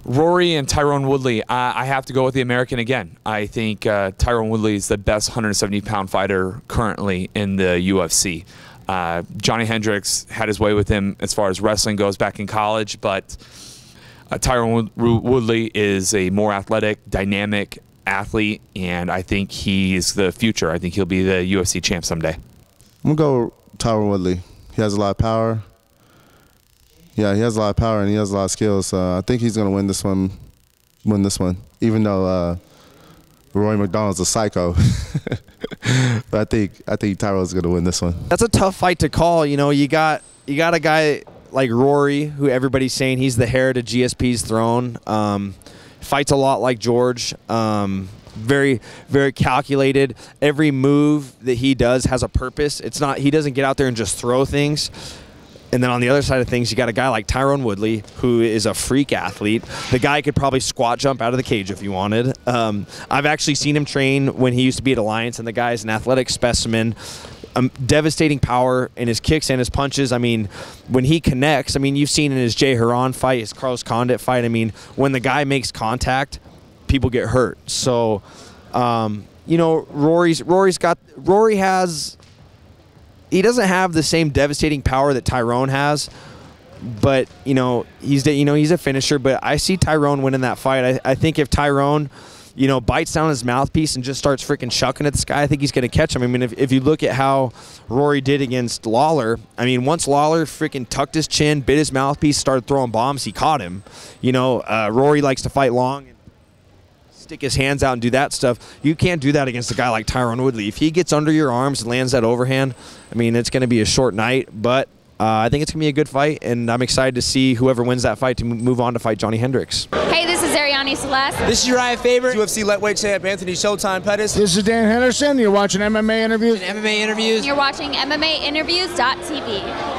Rory and Tyron Woodley, I have to go with the American again. I think Tyron Woodley is the best 170-pound fighter currently in the UFC. Johnny Hendricks had his way with him as far as wrestling goes back in college, but Tyron Woodley is a more athletic, dynamic athlete, and I think he's the future. I think he'll be the UFC champ someday. I'm going to go Tyron Woodley. He has a lot of power. Yeah, he has a lot of power and he has a lot of skills. I think he's going to win this one. Even though Rory McDonald's a psycho. But I think Tyron's going to win this one. That's a tough fight to call. You know, you got a guy like Rory, who everybody's saying he's the heir to GSP's throne. Fights a lot like George. Very, very calculated. Every move that he does has a purpose. It's not, he doesn't get out there and just throw things. And then on the other side of things, you got a guy like Tyron Woodley, who is a freak athlete. The guy could probably squat jump out of the cage if you wanted. I've actually seen him train when he used to be at Alliance, and the guy's an athletic specimen. Devastating power in his kicks and his punches. I mean, when he connects, I mean, you've seen in his Jay Heron fight, his Carlos Condit fight, I mean, when the guy makes contact, people get hurt. So, you know, Rory has... He doesn't have the same devastating power that Tyron has, but he's a finisher. But I see Tyron winning that fight. I think if Tyron, bites down his mouthpiece and just starts freaking chucking at this guy, I think he's going to catch him. I mean, if you look at how Rory did against Lawler, I mean, once Lawler freaking tucked his chin, bit his mouthpiece, started throwing bombs, he caught him. Rory likes to fight long, stick his hands out and do that stuff. You can't do that against a guy like Tyron Woodley. If he gets under your arms and lands that overhand, I mean, it's going to be a short night, but I think it's going to be a good fight, and I'm excited to see whoever wins that fight to move on to fight Johnny Hendricks. Hey, this is Ariane Celeste. This is Uriah Faber, UFC lightweight champ Anthony Showtime Pettis. This is Dan Henderson. You're watching MMA Interviews. MMA Interviews. You're watching MMAinterviews.tv.